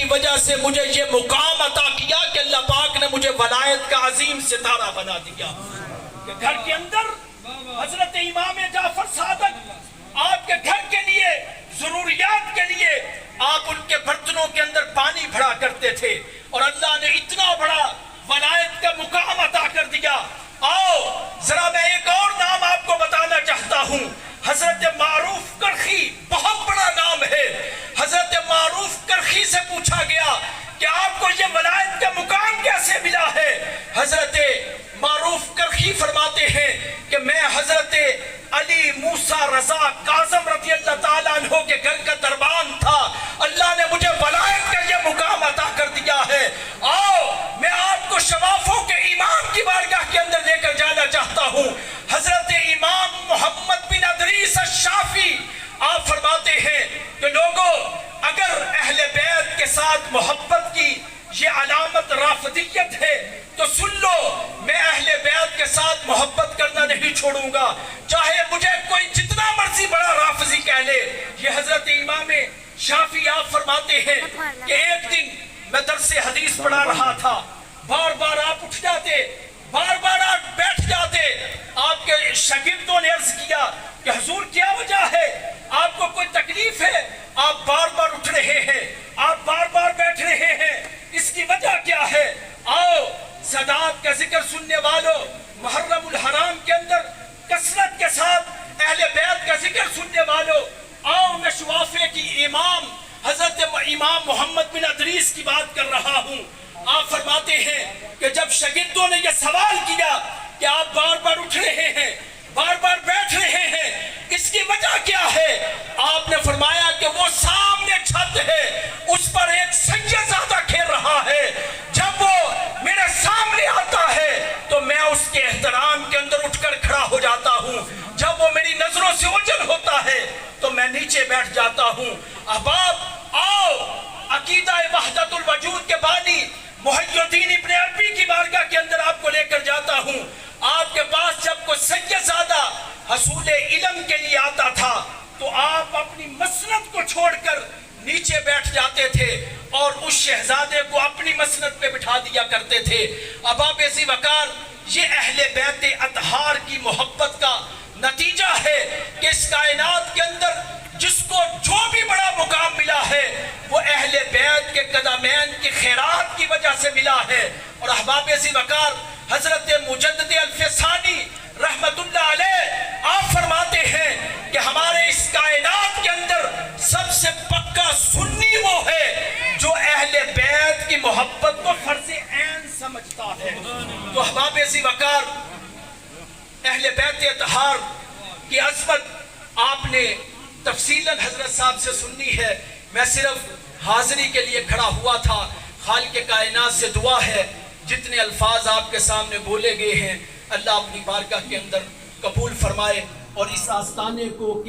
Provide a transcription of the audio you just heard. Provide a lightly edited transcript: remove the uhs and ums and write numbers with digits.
وجہ سے مجھے یہ مقام عطا کیا کہ اللہ پاک نے مجھے ولایت کا عظیم ستارہ بنا دیا کہ گھر کے اندر حضرت امام جعفر صادق آپ کے گھر کے لیے ضروریات کے لیے آپ ان کے برتنوں کے اندر پانی بھرا کرتے تھے اور اللہ نے اتنا بڑا ولایت کا مقام عطا کر دیا. آؤ ذرا میں ایک اور نام آپ کو بتانا چاہتا ہوں. حضرت معروف کرخی بہت بڑا نام ہے. حضرت معروف کرخی سے پوچھا گیا کہ آپ کو یہ ولایت کا مقام کیسے ملا ہے؟ حضرت معروف کرخی فرماتے ہیں کہ میں حضرت علی موسیٰ رضا کاظم رضی اللہ تعالیٰ عنہ کے گھر کا دربان تھا. اللہ نے مجھے ولایت کا یہ مقام عطا کر دیا ہے. آؤ میں آپ کو شوافوں کے امام کی بارگاہ کے اندر لے کر جانا چاہتا ہوں. حضرت امام محمد بن ادریس الشافعی آپ فرماتے ہیں کہ لوگوں اگر اہل بیت کے ساتھ محبت کی یہ علامت رافضیت ہے تو سن لو میں اہل بیت کے ساتھ محبت کرنا نہیں چھوڑوں گا چاہے مجھے کوئی جتنا مرضی بڑا رافضی کہہ لے. یہ حضرت امام شافعی آپ فرماتے ہیں کہ ایک دن میں درس حدیث پڑھا رہا تھا, بار بار آپ اٹھ جاتے, بار بار آپ بیٹھ جاتے. آپ کے شاگردوں نے عرض کیا کہ حضور کیا وجہ ہے, آپ کو کوئی تکلیف ہے؟ آپ بار بار اٹھ رہے ہیں, آپ بار بار بیٹھ رہے ہیں, اس کی وجہ کیا ہے؟ آؤ سادات کا ذکر سننے والوں, محرم الحرام کے اندر کثرت کے ساتھ اہل بیت کا ذکر سننے والوں, آؤ میں شوافے کی امام حضرت امام محمد بن ادریس کی بات کر رہا ہوں. آپ فرماتے ہیں کہ جب شاگردوں نے یہ سوال کیا کہ آپ بار بار اٹھ رہے ہیں, بار بار بیٹھ رہے ہیں, اس کی وجہ کیا ہے؟ آپ نے فرمایا کہ وہ سامنے چھت ہے, اس پر ایک سیدزادہ کھیل رہا ہے. جب وہ میرے سامنے آتا ہے تو میں اس کے احترام کے اندر اٹھ کر کھڑا ہو جاتا ہوں. جب وہ میری نظروں سے اوجھل ہوتا ہے تو میں نیچے بیٹھ جاتا ہوں. احباب آؤ عقیدہ وحدت الوجود کے بانی محی الدین ابن عربی کی بارگاہ کے اندر آپ کو لے کر جاتا ہوں. آپ کے پاس جب کوئی سیدزادہ حصول علم کے لیے آتا تھا تو آپ اپنی مسند کو چھوڑ کر نیچے بیٹھ جاتے تھے اور اس شہزادے کو اپنی مسند پہ بٹھا دیا کرتے تھے. احباب ذی وقار, یہ اہل بیت اطہار کی محبت کا نتیجہ ہے کہ اس کائنات کے اندر جس کو جو بھی بڑا مقام ملا ہے وہ اہل بیت کے قدمین کی خیرات کی وجہ سے ملا ہے. اور احباب ذی وقار, حضرت مجدد الفسانی رحمت اللہ علیہ آپ فرماتے ہیں کہ ہمارے اس کائنات کے اندر سب سے پکا سنی وہ ہے جو اہل بیت کی محبت کو فرض عین سمجھتا ہے. تو احباب ذی وقار, اہل بیت اطہار کی عظمت آپ نے تفصیلاً حضرت صاحب سے سننی ہے. میں صرف حاضری کے لیے کھڑا ہوا تھا. خالق کائنات سے دعا ہے جتنے الفاظ آپ کے سامنے بولے گئے ہیں اللہ اپنی بارگاہ کے اندر قبول فرمائے اور اس آستانے کو